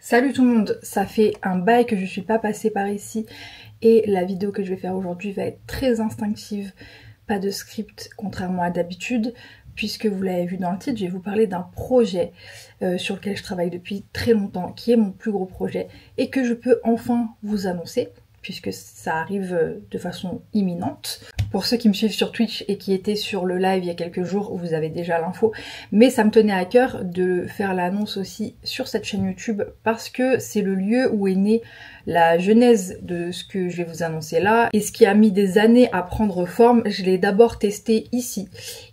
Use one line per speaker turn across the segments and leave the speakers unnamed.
Salut tout le monde, ça fait un bail que je suis pas passée par ici et la vidéo que je vais faire aujourd'hui va être très instinctive, pas de script contrairement à d'habitude, puisque vous l'avez vu dans le titre, je vais vous parler d'un projet sur lequel je travaille depuis très longtemps, qui est mon plus gros projet et que je peux enfin vous annoncer, puisque ça arrive de façon imminente. Pour ceux qui me suivent sur Twitch et qui étaient sur le live il y a quelques jours, vous avez déjà l'info. Mais ça me tenait à cœur de faire l'annonce aussi sur cette chaîne YouTube parce que c'est le lieu où est née la genèse de ce que je vais vous annoncer là. Et ce qui a mis des années à prendre forme, je l'ai d'abord testé ici.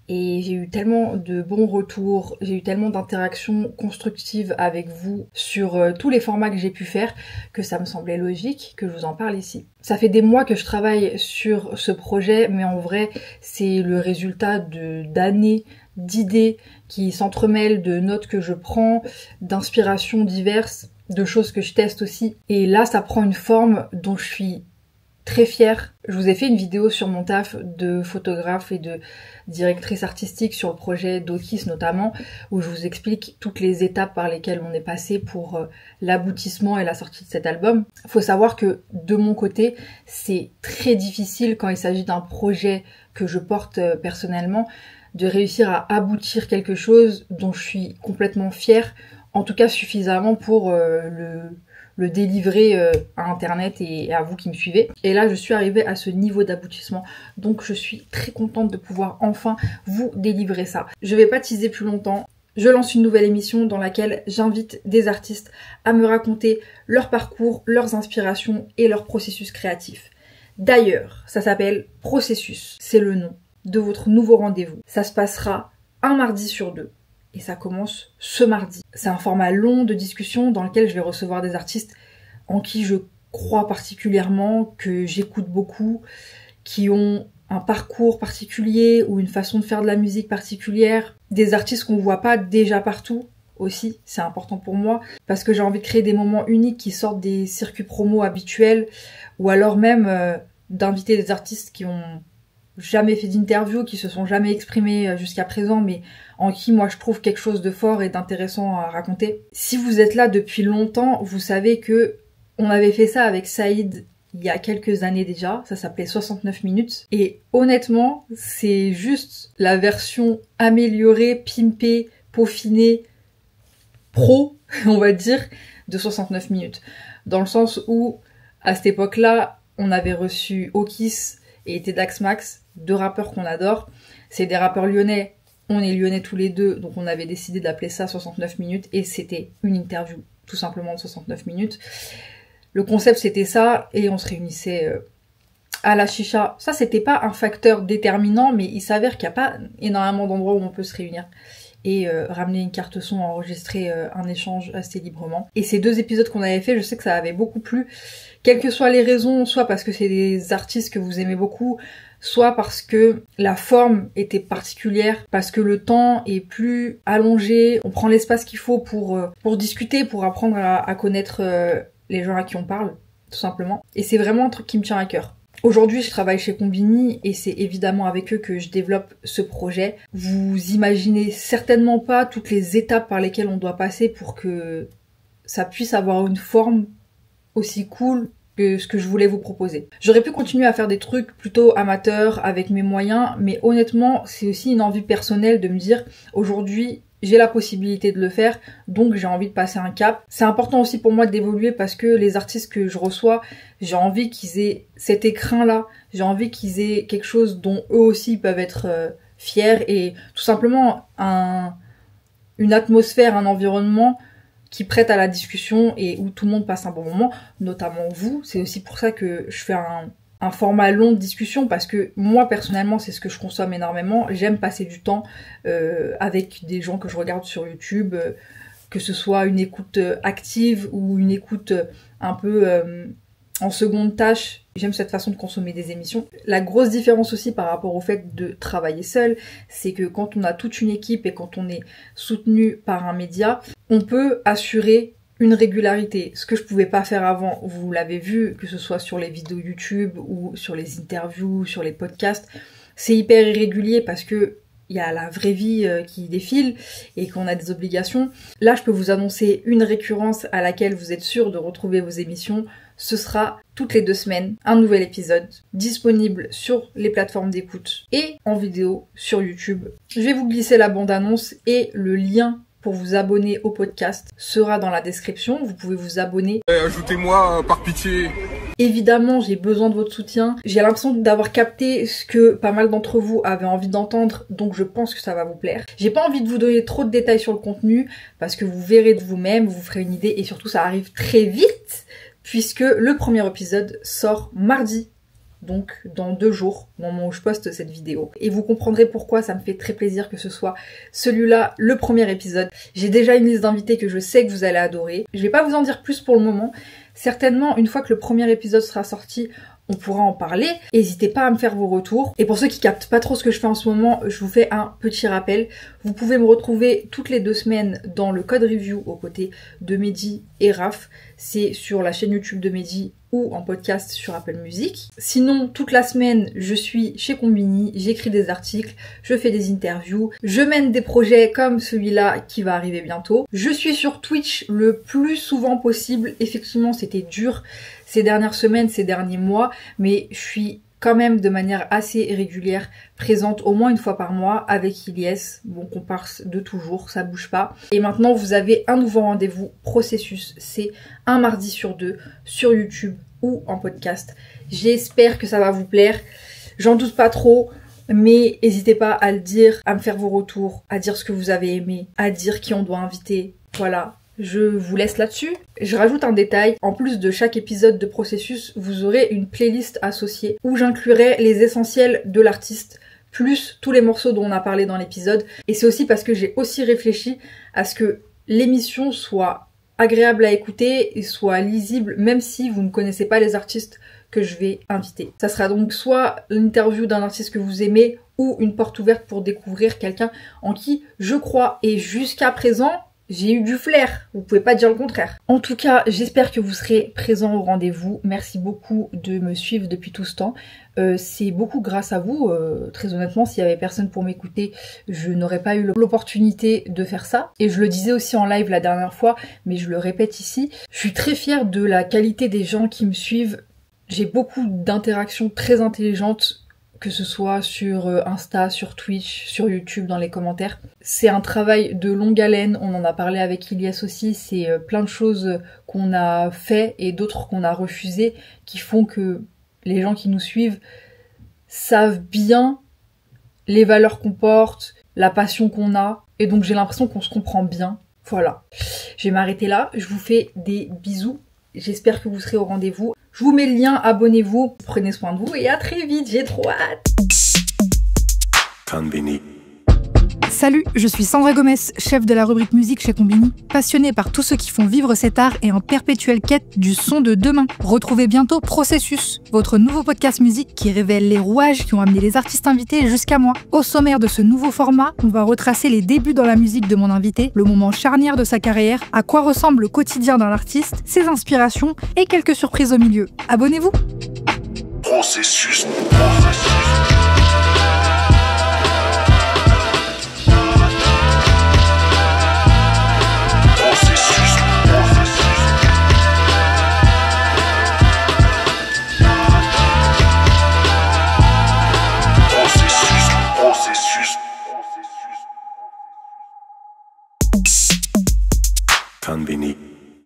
Et j'ai eu tellement de bons retours, j'ai eu tellement d'interactions constructives avec vous sur tous les formats que j'ai pu faire que ça me semblait logique que je vous en parle ici. Ça fait des mois que je travaille sur ce projet, mais en vrai c'est le résultat d'années, d'idées qui s'entremêlent, de notes que je prends, d'inspirations diverses, de choses que je teste aussi. Et là ça prend une forme dont je suis très fière. Je vous ai fait une vidéo sur mon taf de photographe et de directrice artistique sur le projet Dokis notamment, où je vous explique toutes les étapes par lesquelles on est passé pour l'aboutissement et la sortie de cet album. Faut savoir que de mon côté, c'est très difficile quand il s'agit d'un projet que je porte personnellement, de réussir à aboutir quelque chose dont je suis complètement fière, en tout cas suffisamment pour le délivrer à internet et à vous qui me suivez. Et là je suis arrivée à ce niveau d'aboutissement, donc je suis très contente de pouvoir enfin vous délivrer ça. Je vais pas teaser plus longtemps, je lance une nouvelle émission dans laquelle j'invite des artistes à me raconter leur parcours, leurs inspirations et leur processus créatif. D'ailleurs, ça s'appelle Processus, c'est le nom de votre nouveau rendez-vous. Ça se passera un mardi sur deux. Et ça commence ce mardi. C'est un format long de discussion dans lequel je vais recevoir des artistes en qui je crois particulièrement, que j'écoute beaucoup, qui ont un parcours particulier ou une façon de faire de la musique particulière. Des artistes qu'on voit pas déjà partout aussi, c'est important pour moi, parce que j'ai envie de créer des moments uniques qui sortent des circuits promo habituels, ou alors même d'inviter des artistes qui ont jamais fait d'interview, qui se sont jamais exprimés jusqu'à présent, mais en qui moi je trouve quelque chose de fort et d'intéressant à raconter. Si vous êtes là depuis longtemps, vous savez que on avait fait ça avec Saïd il y a quelques années déjà, ça s'appelait 69 minutes, et honnêtement c'est juste la version améliorée, pimpée, peaufinée, pro, on va dire, de 69 minutes. Dans le sens où, à cette époque-là, on avait reçu Okis et Tedax Max, deux rappeurs qu'on adore. C'est des rappeurs lyonnais, on est lyonnais tous les deux, donc on avait décidé d'appeler ça 69 minutes, et c'était une interview tout simplement de 69 minutes. Le concept c'était ça, et on se réunissait à la chicha. Ça c'était pas un facteur déterminant, mais il s'avère qu'il n'y a pas énormément d'endroits où on peut se réunir et ramener une carte son, enregistrer un échange assez librement. Et ces deux épisodes qu'on avait fait, je sais que ça avait beaucoup plu, quelles que soient les raisons, soit parce que c'est des artistes que vous aimez beaucoup, soit parce que la forme était particulière, parce que le temps est plus allongé, on prend l'espace qu'il faut pour discuter, pour apprendre à connaître les gens à qui on parle, tout simplement. Et c'est vraiment un truc qui me tient à cœur. Aujourd'hui, je travaille chez Combini et c'est évidemment avec eux que je développe ce projet. Vous imaginez certainement pas toutes les étapes par lesquelles on doit passer pour que ça puisse avoir une forme aussi cool que ce que je voulais vous proposer. J'aurais pu continuer à faire des trucs plutôt amateurs avec mes moyens, mais honnêtement, c'est aussi une envie personnelle de me dire aujourd'hui, j'ai la possibilité de le faire, donc j'ai envie de passer un cap. C'est important aussi pour moi d'évoluer parce que les artistes que je reçois, j'ai envie qu'ils aient cet écrin-là, j'ai envie qu'ils aient quelque chose dont eux aussi peuvent être fiers et tout simplement une atmosphère, un environnement qui prête à la discussion et où tout le monde passe un bon moment, notamment vous. C'est aussi pour ça que je fais un format long de discussion, parce que moi personnellement c'est ce que je consomme énormément. J'aime passer du temps avec des gens que je regarde sur YouTube, que ce soit une écoute active ou une écoute un peu en seconde tâche. J'aime cette façon de consommer des émissions. La grosse différence aussi par rapport au fait de travailler seul, c'est que quand on a toute une équipe et quand on est soutenu par un média, on peut assurer une régularité, ce que je pouvais pas faire avant. Vous l'avez vu, que ce soit sur les vidéos YouTube ou sur les interviews, sur les podcasts, c'est hyper irrégulier parce que il y a la vraie vie qui défile et qu'on a des obligations. Là, je peux vous annoncer une récurrence à laquelle vous êtes sûr de retrouver vos émissions. Ce sera toutes les 2 semaines, un nouvel épisode disponible sur les plateformes d'écoute et en vidéo sur YouTube. Je vais vous glisser la bande-annonce et le lien pour vous abonner au podcast sera dans la description. Vous pouvez vous abonner.
Ajoutez-moi par pitié.
Évidemment, j'ai besoin de votre soutien. J'ai l'impression d'avoir capté ce que pas mal d'entre vous avaient envie d'entendre, donc je pense que ça va vous plaire. J'ai pas envie de vous donner trop de détails sur le contenu, parce que vous verrez de vous-même, vous ferez une idée, et surtout ça arrive très vite, puisque le premier épisode sort mardi. Donc dans 2 jours, au moment où je poste cette vidéo. Et vous comprendrez pourquoi ça me fait très plaisir que ce soit celui-là, le premier épisode. J'ai déjà une liste d'invités que je sais que vous allez adorer. Je vais pas vous en dire plus pour le moment. Certainement, une fois que le premier épisode sera sorti, on pourra en parler. N'hésitez pas à me faire vos retours. Et pour ceux qui captent pas trop ce que je fais en ce moment, je vous fais un petit rappel. Vous pouvez me retrouver toutes les 2 semaines dans le Code Review aux côtés de Mehdi et Raph. C'est sur la chaîne YouTube de Mehdi ou en podcast sur Apple Music. Sinon, toute la semaine, je suis chez Konbini, j'écris des articles, je fais des interviews, je mène des projets comme celui-là qui va arriver bientôt. Je suis sur Twitch le plus souvent possible. Effectivement, c'était dur ces dernières semaines, ces derniers mois, mais je suis quand même de manière assez régulière présente au moins une fois par mois avec Ilyes, bon comparse de toujours, ça bouge pas. Et maintenant vous avez un nouveau rendez-vous, Processus, c'est un mardi sur 2 sur YouTube ou en podcast. J'espère que ça va vous plaire, j'en doute pas trop, mais n'hésitez pas à le dire, à me faire vos retours, à dire ce que vous avez aimé, à dire qui on doit inviter, voilà. Je vous laisse là-dessus. Je rajoute un détail. En plus de chaque épisode de Processus, vous aurez une playlist associée où j'inclurai les essentiels de l'artiste, plus tous les morceaux dont on a parlé dans l'épisode. Et c'est aussi parce que j'ai aussi réfléchi à ce que l'émission soit agréable à écouter et soit lisible, même si vous ne connaissez pas les artistes que je vais inviter. Ça sera donc soit l'interview d'un artiste que vous aimez ou une porte ouverte pour découvrir quelqu'un en qui je crois. Et jusqu'à présent, j'ai eu du flair, vous pouvez pas dire le contraire. En tout cas, j'espère que vous serez présents au rendez-vous. Merci beaucoup de me suivre depuis tout ce temps. C'est beaucoup grâce à vous, très honnêtement, s'il y avait personne pour m'écouter, je n'aurais pas eu l'opportunité de faire ça. Et je le disais aussi en live la dernière fois, mais je le répète ici. Je suis très fière de la qualité des gens qui me suivent. J'ai beaucoup d'interactions très intelligentes, que ce soit sur Insta, sur Twitch, sur YouTube, dans les commentaires. C'est un travail de longue haleine, on en a parlé avec Ilyes aussi, c'est plein de choses qu'on a fait et d'autres qu'on a refusées qui font que les gens qui nous suivent savent bien les valeurs qu'on porte, la passion qu'on a, et donc j'ai l'impression qu'on se comprend bien. Voilà. Je vais m'arrêter là, je vous fais des bisous, j'espère que vous serez au rendez-vous. Je vous mets le lien, abonnez-vous, prenez soin de vous et à très vite, j'ai trop hâte.
Konbini.
Salut, je suis Sandra Gomez, chef de la rubrique musique chez Konbini, passionnée par tous ceux qui font vivre cet art et en perpétuelle quête du son de demain. Retrouvez bientôt Processus, votre nouveau podcast musique qui révèle les rouages qui ont amené les artistes invités jusqu'à moi. Au sommaire de ce nouveau format, on va retracer les débuts dans la musique de mon invité, le moment charnière de sa carrière, à quoi ressemble le quotidien d'un artiste, ses inspirations et quelques surprises au milieu. Abonnez-vous.
Processus.